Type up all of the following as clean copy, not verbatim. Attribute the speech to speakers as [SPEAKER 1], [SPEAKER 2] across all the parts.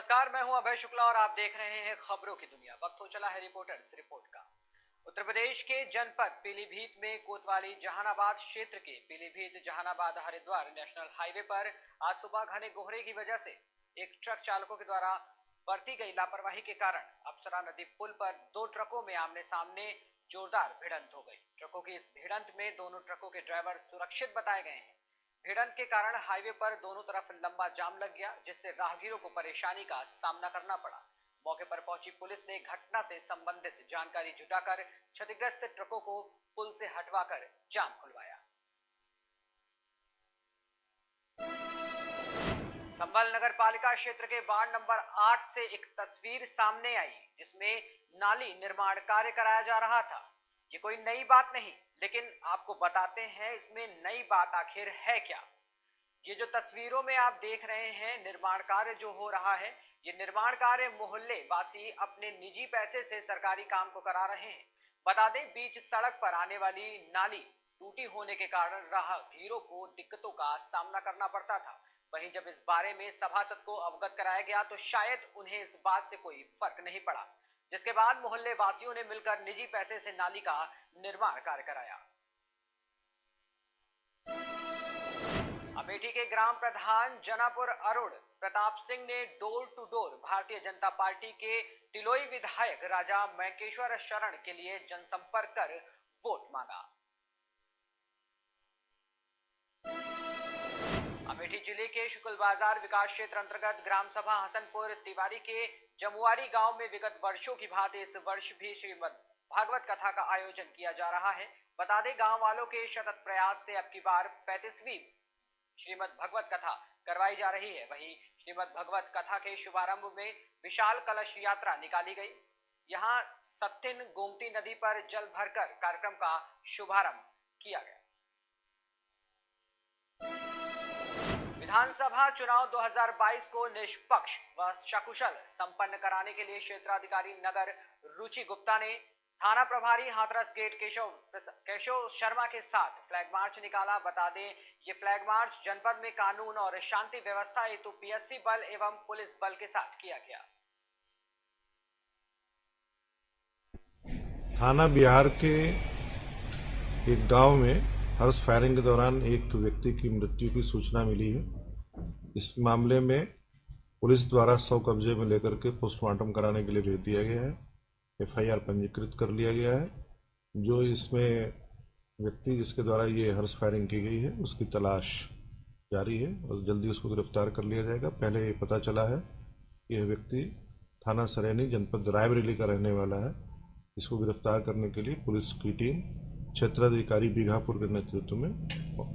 [SPEAKER 1] नमस्कार, मैं हूं अभय शुक्ला और आप देख रहे हैं खबरों की दुनिया। वक्त हो चला है रिपोर्टर्स रिपोर्ट का। उत्तर प्रदेश के जनपद पीलीभीत में कोतवाली जहानाबाद क्षेत्र के पीलीभीत जहानाबाद हरिद्वार नेशनल हाईवे पर आज सुबह घने कोहरे की वजह से एक ट्रक चालकों के द्वारा बरती गई लापरवाही के कारण अप्सरा नदी पुल पर दो ट्रकों में आमने सामने जोरदार भिड़ंत हो गई। ट्रकों की इस भिड़ंत में दोनों ट्रकों के ड्राइवर सुरक्षित बताए गए हैं। भिड़ंत के कारण हाईवे पर दोनों तरफ लंबा जाम लग गया, जिससे राहगीरों को परेशानी का सामना करना पड़ा। मौके पर पहुंची पुलिस ने घटना से संबंधित जानकारी जुटाकर क्षतिग्रस्त ट्रकों को पुल से हटवाकर जाम खुलवाया। संभल नगर पालिका क्षेत्र के वार्ड नंबर 8 से एक तस्वीर सामने आई, जिसमें नाली निर्माण कार्य कराया जा रहा था। ये कोई नई बात नहीं, लेकिन आपको बताते हैं इसमें नई बात आखिर है क्या। ये जो तस्वीरों में आप देख रहे हैं, निर्माण कार्य जो हो रहा है, ये निर्माण कार्य मोहल्ले वासी अपने निजी पैसे से सरकारी काम को करा रहे हैं। बता दें, बीच सड़क पर आने वाली नाली टूटी होने के कारण राहगीरों को दिक्कतों का सामना करना पड़ता था। वहीं जब इस बारे में सभासद को अवगत कराया गया तो शायद उन्हें इस बात से कोई फर्क नहीं पड़ा, जिसके बाद मोहल्ले वासियों ने मिलकर निजी पैसे से नाली का निर्माण कार्य कराया। अमेठी के ग्राम प्रधान जनापुर अरुण प्रताप सिंह ने door to door Bharatiya Janata party के तिलोई विधायक राजा मैकेश्वर शरण के लिए जनसंपर्क कर वोट मांगा। अमेठी जिले के शुक्ल बाजार विकास क्षेत्र अंतर्गत ग्राम सभा हसनपुर तिवारी के जमुआरी गांव में विगत वर्षों की भांति इस वर्ष भी श्रीमद् भागवत कथा का आयोजन किया जा रहा है। बता दें, गांव वालों के सतत प्रयास से अब की बार 35वीं श्रीमद् भगवत कथा करवाई जा रही है। वहीं श्रीमद् भगवत कथा के शुभारंभ में विशाल कलश यात्रा निकाली गई। यहां सत्तिन गोमती नदी पर जल भरकर कार्यक्रम का शुभारंभ किया गया। विधानसभा चुनाव 2022 को निष्पक्ष व सकुशल संपन्न कराने के लिए क्षेत्राधिकारी नगर रुचि गुप्ता ने थाना प्रभारी हाथरस गेट केशव शर्मा के साथ फ्लैग मार्च निकाला। बता दें, ये फ्लैग मार्च जनपद में कानून और शांति व्यवस्था हेतु पीएससी बल एवं पुलिस बल के साथ किया गया।
[SPEAKER 2] थाना बिहार के एक गांव में हर्ष फायरिंग के दौरान एक व्यक्ति की मृत्यु की सूचना मिली है। इस मामले में पुलिस द्वारा 100 कब्जे में लेकर के पोस्टमार्टम कराने के लिए भेज दिया गया है। एफआईआर पंजीकृत कर लिया गया है। जो इसमें व्यक्ति जिसके द्वारा ये हर्ष फायरिंग की गई है, उसकी तलाश जारी है और जल्दी उसको गिरफ्तार कर लिया जाएगा। पहले ये पता चला है कि यह व्यक्ति थाना सरैनी जनपद रायबरेली का रहने वाला है। इसको गिरफ्तार करने के लिए पुलिस की टीम क्षेत्राधिकारी बीघापुर के नेतृत्व में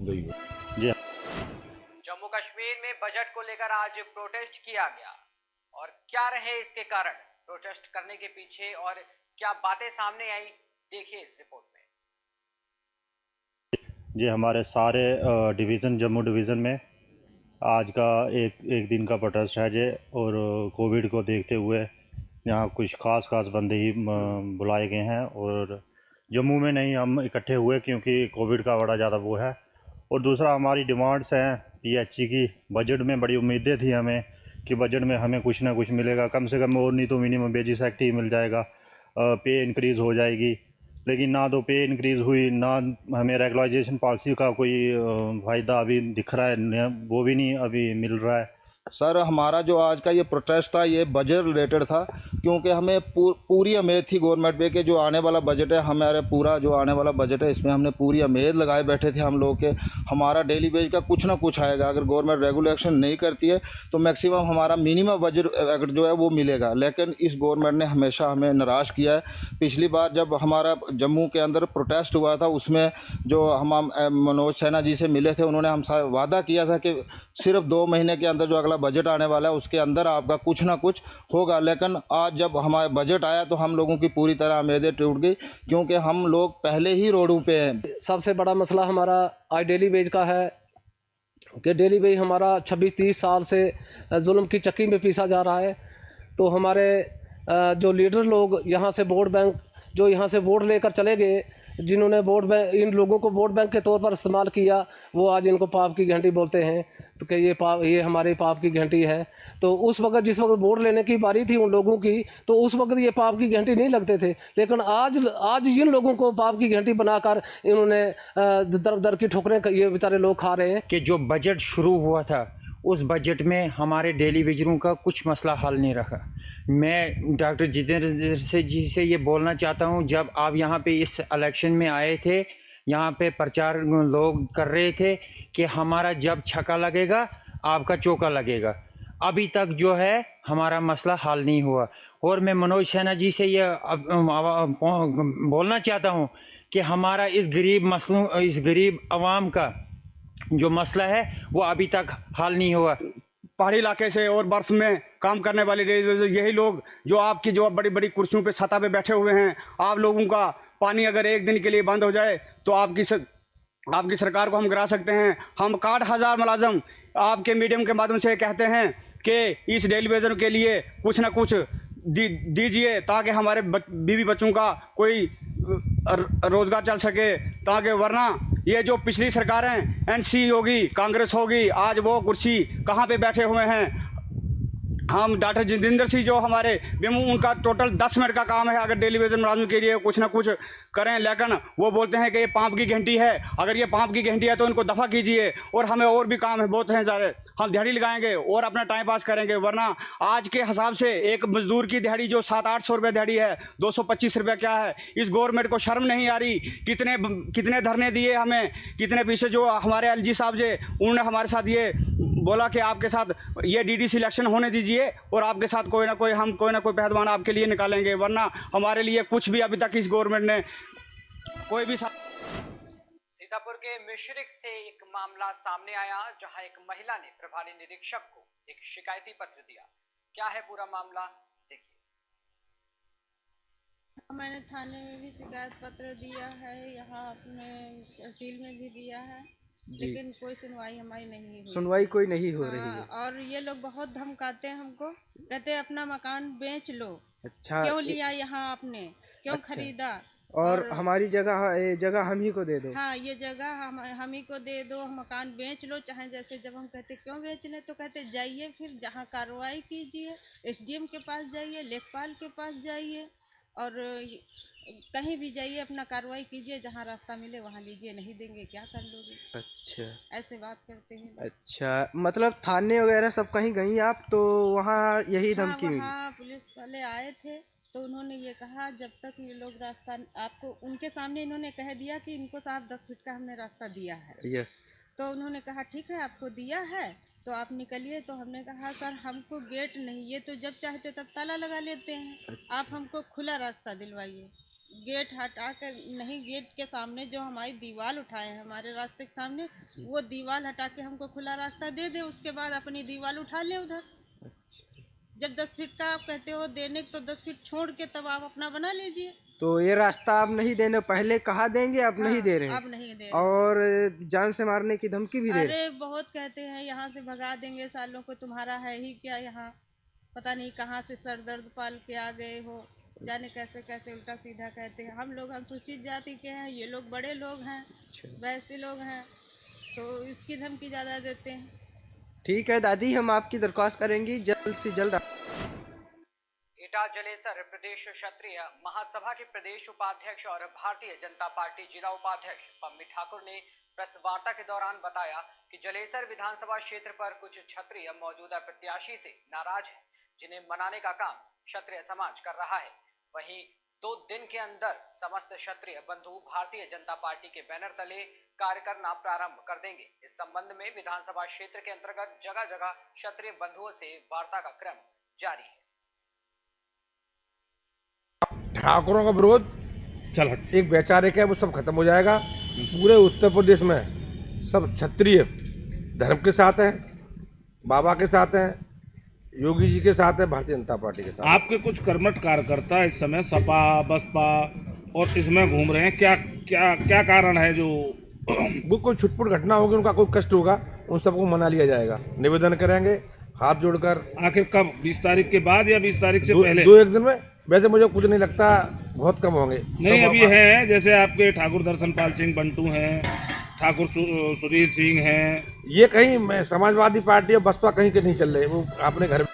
[SPEAKER 2] गई है।
[SPEAKER 1] जम्मू कश्मीर में बजट को लेकर आज प्रोटेस्ट किया गया, और क्या रहे इसके कारण, प्रोटेस्ट करने के पीछे और क्या बातें सामने आई, देखिए इस रिपोर्ट में।
[SPEAKER 3] जी, हमारे सारे डिवीज़न जम्मू डिवीज़न में आज का एक दिन का प्रोटेस्ट है जे, और कोविड को देखते हुए यहाँ कुछ खास बंदे ही बुलाए गए हैं। और जम्मू में नहीं, हम इकट्ठे हुए क्योंकि कोविड का बड़ा ज़्यादा वो है। और दूसरा, हमारी डिमांड्स हैं पीएचई की। बजट में बड़ी उम्मीदें थी हमें कि बजट में हमें कुछ ना कुछ मिलेगा, कम से कम और नहीं तो मिनिमम वेजेस एक्ट ही मिल जाएगा, पे इंक्रीज़ हो जाएगी। लेकिन ना तो पे इंक्रीज़ हुई, ना हमें रेगुलाइजेशन पॉलिसी का कोई फ़ायदा अभी दिख रहा है, वो भी नहीं अभी मिल रहा है।
[SPEAKER 4] सर, हमारा जो आज का ये प्रोटेस्ट था, ये बजट रिलेटेड था, क्योंकि हमें पूरी उम्मीद थी गवर्नमेंट पे कि जो आने वाला बजट है, हमारे पूरा जो आने वाला बजट है, इसमें हमने पूरी उम्मीद लगाए बैठे थे हम लोग के हमारा डेली वेज का कुछ ना कुछ आएगा। अगर गवर्नमेंट रेगुलेशन नहीं करती है तो मैक्सिमम हमारा मिनिमम बजट अगर जो है वो मिलेगा। लेकिन इस गवर्नमेंट ने हमेशा हमें निराश किया है। पिछली बार जब हमारा जम्मू के अंदर प्रोटेस्ट हुआ था, उसमें जो हम मनोज सिन्हा जी से मिले थे, उन्होंने हमसे वादा किया था कि सिर्फ 2 महीने के अंदर जो अगला बजट आने वाला है उसके अंदर आपका कुछ ना कुछ होगा। लेकिन आज जब हमारा बजट आया तो हम लोगों की पूरी तरह उम्मीदें टूट गई, क्योंकि हम लोग पहले ही रोडों पे हैं।
[SPEAKER 5] सबसे बड़ा मसला हमारा आज डेली वेज का है कि डेली वेज हमारा 26-30 साल से जुल्म की चक्की में पीसा जा रहा है। तो हमारे जो लीडर लोग यहाँ से वोट बैंक जो यहाँ से वोट लेकर चले गए, जिन्होंने वोट बैंक, इन लोगों को वोट बैंक के तौर पर इस्तेमाल किया, वो आज इनको पाप की घंटी बोलते हैं, तो कि ये हमारे पाप की घंटी है। तो उस वक्त जिस वक्त वोट लेने की बारी थी उन लोगों की, तो उस वक्त ये पाप की घंटी नहीं लगते थे, लेकिन आज इन लोगों को पाप की घंटी बनाकर इन्होंने दर दर की ठोकरें ये बेचारे लोग खा रहे हैं।
[SPEAKER 6] कि जो बजट शुरू हुआ था उस बजट में हमारे डेली वेजरों का कुछ मसला हल नहीं रखा। मैं डॉक्टर जितेंद्र जी से ये बोलना चाहता हूँ, जब आप यहाँ पे इस इलेक्शन में आए थे, यहाँ पे प्रचार लोग कर रहे थे कि हमारा जब छक्का लगेगा आपका चौका लगेगा, अभी तक जो है हमारा मसला हल नहीं हुआ। और मैं मनोज सिन्हा जी से ये बोलना चाहता हूँ कि हमारा इस गरीब आवाम का जो मसला है वो अभी तक हल नहीं हुआ।
[SPEAKER 7] पहाड़ी इलाके से और बर्फ़ में काम करने वाले यही लोग जो आपकी जो बड़ी बड़ी कुर्सियों पे सतह पे बैठे हुए हैं, आप लोगों का पानी अगर एक दिन के लिए बंद हो जाए तो आपकी सरकार को हम गिरा सकते हैं। हम 60,000 मुलाजम आपके मीडियम के माध्यम से कहते हैं कि इस डेली वेजर के लिए कुछ ना कुछ दीजिए ताकि हमारे बीवी बच्चों का कोई रोज़गार चल सके, ताकि वरना ये जो पिछली सरकारें एनसी होगी, कांग्रेस होगी, आज वो कुर्सी कहाँ पे बैठे हुए हैं। हम डॉक्टर जितेंद्र सिंह जो हमारे उनका टोटल 10 मिनट का काम है अगर डेली वेजर मुलाजिम के लिए कुछ ना कुछ करें, लेकिन वो बोलते हैं कि ये पाँप की घंटी है। अगर ये पाँप की घंटी है तो इनको दफ़ा कीजिए, और हमें और भी काम है, बहुत हैं सारे, हम दिहाड़ी लगाएंगे और अपना टाइम पास करेंगे। वरना आज के हिसाब से एक मजदूर की दिहाड़ी जो 700-800 रुपये दिहाड़ी है, 225 रुपये क्या है। इस गवर्नमेंट को शर्म नहीं आ रही। कितने धरने दिए हमें, कितने पीछे जो हमारे एलजी साहब जे उन्होंने हमारे साथ ये बोला कि आपके साथ ये डीडीसी इलेक्शन होने दीजिए और आपके साथ कोई ना कोई पहलवान आपके लिए निकालेंगे, वरना हमारे लिए कुछ भी अभी तक इस गवर्नमेंट ने कोई भी।
[SPEAKER 1] सीतापुर के मिश्रिक से एक मामला सामने आया जहां एक महिला ने प्रभारी निरीक्षक को एक शिकायती पत्र दिया। क्या है पूरा मामला, देखिए।
[SPEAKER 8] मैंने थाने में भी शिकायत पत्र दिया है, यहाँ अपने तहसील में भी दिया है, लेकिन कोई सुनवाई हमारी नहीं हुई।
[SPEAKER 9] सुनवाई कोई नहीं हो रही है।
[SPEAKER 8] और ये लोग बहुत धमकाते हैं हमको, कहते हैं अपना मकान बेच लो।
[SPEAKER 9] अच्छा,
[SPEAKER 8] क्यों लिया यहाँ आपने, क्यों खरीदा,
[SPEAKER 9] और हमारी जगह हम ही को दे दो।
[SPEAKER 8] हाँ, ये जगह हम ही को दे दो, मकान बेच लो चाहे जैसे। जब हम कहते क्यों बेचने, तो कहते जाइए फिर जहाँ कार्रवाई कीजिए, एसडीएम के पास जाइए, लेखपाल के पास जाइए, और कहीं भी जाइए, अपना कार्रवाई कीजिए, जहाँ रास्ता मिले वहाँ लीजिए, नहीं देंगे क्या कर लोगे।
[SPEAKER 9] अच्छा,
[SPEAKER 8] ऐसे बात करते हैं।
[SPEAKER 9] अच्छा, मतलब थाने वगैरह सब कहीं गई आप, तो वहाँ यही धमकी मिली?
[SPEAKER 8] हाँ, पुलिस वाले आए थे तो उन्होंने ये कहा जब तक ये लोग रास्ता आपको, उनके सामने इन्होंने कह दिया कि इनको साहब 10 फीट का हमने रास्ता दिया है।
[SPEAKER 9] यस।
[SPEAKER 8] तो उन्होंने कहा ठीक है आपको दिया है तो आप निकलिए। तो हमने कहा सर हमको गेट नहीं, ये तो जब चाहते तब ताला लगा लेते हैं। अच्छा। आप हमको खुला रास्ता दिलवाइए, गेट हटा कर नहीं, गेट के सामने जो हमारी दीवार उठाए हैं हमारे रास्ते के सामने, वो दीवार हटा के हमको खुला रास्ता दे दे, उसके बाद अपनी दीवार उठा ले उधर। जब 10 फीट का आप कहते हो देने तो 10 फीट छोड़ के तब आप अपना बना लीजिए।
[SPEAKER 9] तो ये रास्ता आप नहीं देने, पहले कहा देंगे, आप नहीं दे रहे हैं।
[SPEAKER 8] अब नहीं दे रहे,
[SPEAKER 9] और जान से मारने की धमकी भी दे रहे।
[SPEAKER 8] अरे बहुत कहते हैं यहाँ से भगा देंगे सालों को, तुम्हारा है ही क्या यहाँ, पता नहीं कहाँ से सर दर्द पाल के आ गए हो, जाने कैसे कैसे उल्टा सीधा कहते हैं। हम लोग अनुसूचित जाति के हैं, ये लोग बड़े लोग हैं, वैसे लोग हैं, तो इसकी धमकी ज़्यादा देते हैं।
[SPEAKER 9] ठीक है दादी, हम आपकी दरख्वास्त करेंगी जल्द से जल्द।
[SPEAKER 1] एटा जलेसर प्रदेश क्षत्रिय महासभा के प्रदेश उपाध्यक्ष और भारतीय जनता पार्टी जिला उपाध्यक्ष पम्मी ठाकुर ने प्रेस वार्ता के दौरान बताया कि जलेसर विधानसभा क्षेत्र पर कुछ क्षत्रिय मौजूदा प्रत्याशी से नाराज हैं, जिन्हें मनाने का काम क्षत्रिय समाज कर रहा है। वहीं 2 दिन के अंदर समस्त क्षत्रिय बंधु भारतीय जनता पार्टी के बैनर तले कार्य करना प्रारंभ कर देंगे। इस संबंध में विधानसभा क्षेत्र के अंतर्गत जगह जगह क्षत्रिय बंधुओं से वार्ता का क्रम जारी है।
[SPEAKER 2] ठाकुरों का विरोध एक वैचारिक है, वो सब खत्म हो जाएगा। पूरे उत्तर प्रदेश में सब क्षत्रिय धर्म के साथ हैं, बाबा के साथ हैं, योगी जी के साथ है, भारतीय जनता पार्टी के साथ।
[SPEAKER 10] आपके कुछ कर्मठ कार्यकर्ता इस समय सपा बसपा और इसमें घूम रहे हैं, क्या क्या क्या कारण है? जो
[SPEAKER 2] वो कोई छुटपुट घटना होगी, उनका कोई कष्ट होगा, उन सबको मना लिया जाएगा। निवेदन करेंगे हाथ जोड़कर।
[SPEAKER 10] आखिर कब, 20 तारीख के बाद या 20 तारीख से पहले?
[SPEAKER 2] 2-1 दिन में। वैसे मुझे कुछ नहीं लगता बहुत कम होंगे।
[SPEAKER 10] नहीं अभी हैं, जैसे आपके ठाकुर दर्शनपाल सिंह बंटू हैं, ठाकुर सुधीर सिंह हैं।
[SPEAKER 2] ये कहीं समाजवादी पार्टी और बसपा कहीं के नहीं चल रहे, वो अपने घर।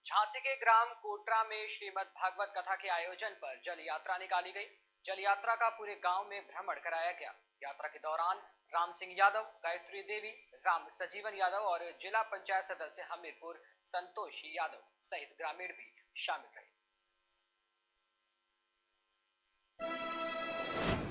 [SPEAKER 1] झांसी के ग्राम कोटरा में श्रीमद् भागवत कथा के आयोजन पर जल यात्रा निकाली गई। जल यात्रा का पूरे गांव में भ्रमण कराया गया। यात्रा के दौरान राम सिंह यादव, गायत्री देवी, राम सजीवन यादव और जिला पंचायत सदस्य हमीरपुर संतोष यादव सहित ग्रामीण भी शामिल रहे।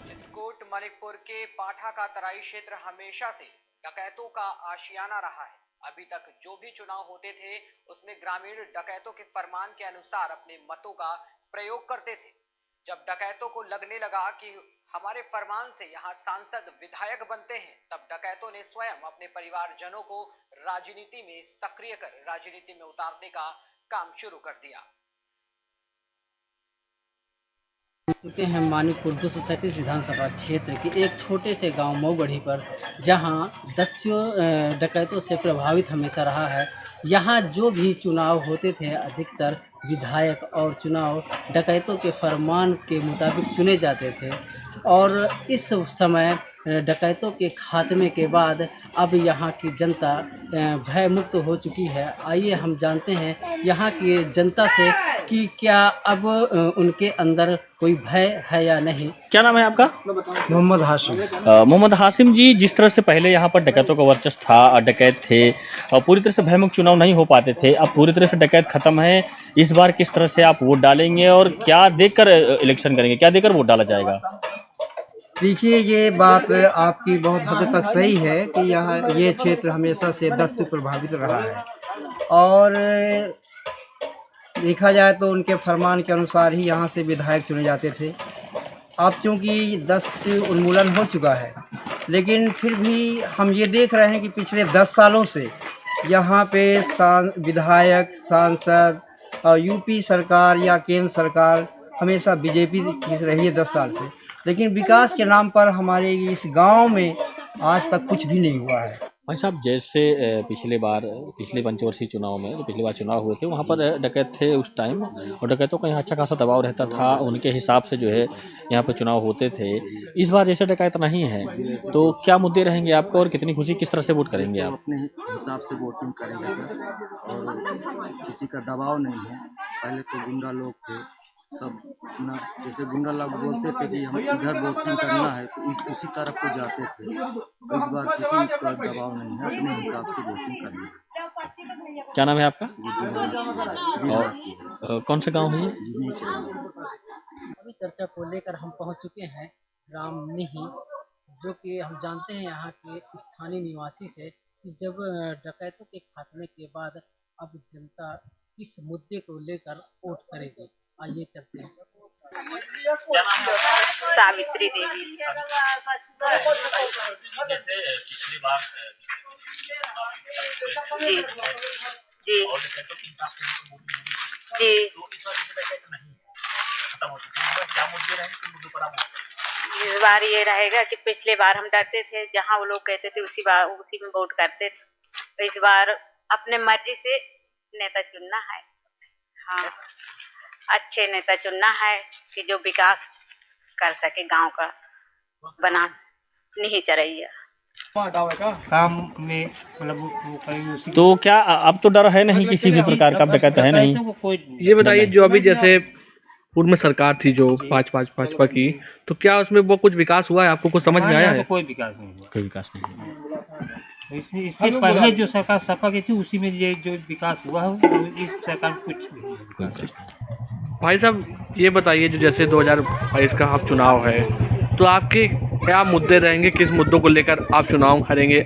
[SPEAKER 1] चित्रकूट मलिकपुर के पाठा का तराई क्षेत्र हमेशा से डकैतों का आशियाना रहा है। अभी तक जो भी चुनाव होते थे उसमें ग्रामीण डकैतों के फरमान के अनुसार अपने मतों का प्रयोग करते थे। जब डकैतों को लगने लगा कि हमारे फरमान से यहाँ सांसद विधायक बनते हैं, तब डकैतों ने स्वयं अपने परिवारजनों को राजनीति में सक्रिय कर राजनीति में उतारने का काम शुरू कर दिया।
[SPEAKER 11] हैं मानिकपुर 237 विधानसभा क्षेत्र के एक छोटे से गांव मऊगढ़ी पर, जहां दस्युओं डकैतों से प्रभावित हमेशा रहा है। यहां जो भी चुनाव होते थे अधिकतर विधायक और चुनाव डकैतों के फरमान के मुताबिक चुने जाते थे, और इस समय डकैतों के खात्मे के बाद अब यहाँ की जनता भय मुक्त हो चुकी है। आइए हम जानते हैं यहाँ की जनता से कि क्या अब उनके अंदर कोई भय है या नहीं।
[SPEAKER 12] क्या नाम है आपका?
[SPEAKER 9] मोहम्मद हाशिम।
[SPEAKER 12] मोहम्मद हाशिम जी, जिस तरह से पहले यहाँ पर डकैतों का वर्चस्व था और डकैत थे और पूरी तरह से भयमुक्त चुनाव नहीं हो पाते थे, अब पूरी तरह से डकैत खत्म है। इस बार किस तरह से आप वोट डालेंगे और क्या देखकर इलेक्शन करेंगे, क्या देकर वोट डाला जाएगा?
[SPEAKER 9] देखिए, ये बात आपकी बहुत हद तक सही है कि ये क्षेत्र हमेशा से दस्त से प्रभावित रहा है, और देखा जाए तो उनके फरमान के अनुसार ही यहाँ से विधायक चुने जाते थे। अब चूँकि दस्य उन्मूलन हो चुका है, लेकिन फिर भी हम ये देख रहे हैं कि पिछले 10 सालों से यहाँ पे विधायक, सांसद और यूपी सरकार या केंद्र सरकार हमेशा बीजेपी की रही है 10 साल से, लेकिन विकास के नाम पर हमारे इस गांव में आज तक कुछ भी नहीं हुआ है।
[SPEAKER 12] भाई साहब, जैसे पिछले पंचवर्षीय चुनाव में जो पिछली बार चुनाव हुए थे, वहाँ पर डकैत थे उस टाइम, और डकैतों का यहाँ अच्छा खासा दबाव रहता था, उनके हिसाब से जो है यहाँ पर चुनाव होते थे। इस बार जैसे डकैत नहीं है तो क्या मुद्दे रहेंगे आपको और कितनी खुशी, किस तरह से वोट करेंगे आप?
[SPEAKER 13] अपने हिसाब से वोटिंग करेंगे सर, और किसी का दबाव नहीं है। पहले तो गुंडा लोग थे सब अपना, जैसे गुंडा लोग बोलते थे कि हम इधर वोटिंग करना है तो उसी तरफ को जाते थे। इस बार किसी का दबाव नहीं है, अपने हिसाब से वोटिंग करनी है।
[SPEAKER 12] क्या नाम है आपका और कौन सा गांव है ये?
[SPEAKER 11] अभी चर्चा को लेकर हम पहुंच चुके हैं रामनिही, जो कि हम जानते हैं यहाँ के स्थानीय निवासी से कि जब डकैतों के खात्मे के बाद अब जनता किस मुद्दे को लेकर वोट करेगी। आइए चलते हैं।
[SPEAKER 14] सावित्री देवी।
[SPEAKER 12] जैसे पिछली बार
[SPEAKER 14] जी जी इस बार ये रहेगा कि पिछले बार हम डरते थे, जहाँ वो लोग कहते थे उसी में वोट करते थे, तो इस बार अपने मर्जी से नेता चुनना है। हाँ, अच्छे नेता चुनना है कि जो विकास कर सके, गांव का बना नहीं चरैया
[SPEAKER 6] काम में, मतलब
[SPEAKER 12] तो क्या अब तो डर है नहीं किसी भी प्रकार का, डकैत है नहीं?
[SPEAKER 5] ये बताइए, जो अभी जैसे पूर्व में सरकार थी जो भाजपा की, तो क्या उसमें वो कुछ विकास हुआ है? आपको कुछ समझ में आया है?
[SPEAKER 6] कोई विकास नहीं हुआ।
[SPEAKER 12] कोई विकास नहीं।
[SPEAKER 6] इसके पहले जो सरकार सपा की थी उसी में ये जो विकास हुआ है, इस सरकार कुछ।
[SPEAKER 5] भाई साहब, ये बताइए, जो जैसे 2022 का आप चुनाव है, तो आपके क्या मुद्दे रहेंगे, किस मुद्दों को लेकर आप चुनाव करेंगे?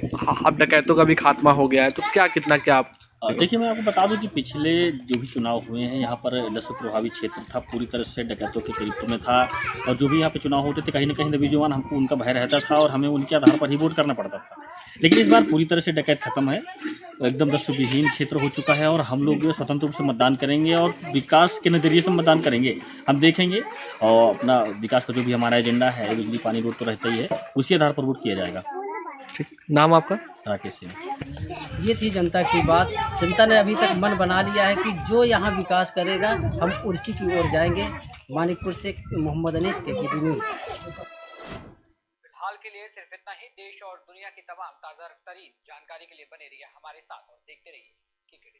[SPEAKER 5] अब डकैतों का भी खात्मा हो गया है, तो क्या कितना क्या आप?
[SPEAKER 12] देखिए, मैं आपको बता दूं कि पिछले जो भी चुनाव हुए हैं यहाँ पर दस्त प्रभावित क्षेत्र था, पूरी तरह से डकैतों के करीब में था, और जो भी यहाँ पे चुनाव होते थे कहीं ना कहीं नौजवान हमको उनका भय रहता था और हमें उनके आधार पर ही वोट करना पड़ता था। लेकिन इस बार पूरी तरह से डकैत खत्म है, एकदम दस्त विहीन क्षेत्र हो चुका है, और हम लोग जो स्वतंत्र रूप से मतदान करेंगे और विकास के नज़रिए से मतदान करेंगे। हम देखेंगे और अपना विकास का जो भी हमारा एजेंडा है, बिजली पानी रोड तो रहता ही है, उसी आधार पर वोट किया जाएगा।
[SPEAKER 5] ठीक, नाम आपका?
[SPEAKER 12] कड़ाके से।
[SPEAKER 11] ये थी जनता की बात। जनता ने अभी तक मन बना लिया है कि जो यहाँ विकास करेगा हम उसी की ओर जाएंगे। मानिकपुर से मोहम्मद अनीस के न्यूज़।
[SPEAKER 1] फिलहाल के लिए सिर्फ इतना ही। देश और दुनिया की तमाम ताज़ा तरीन जानकारी के लिए बने रहिए हमारे साथ और देखते रहिए KKD।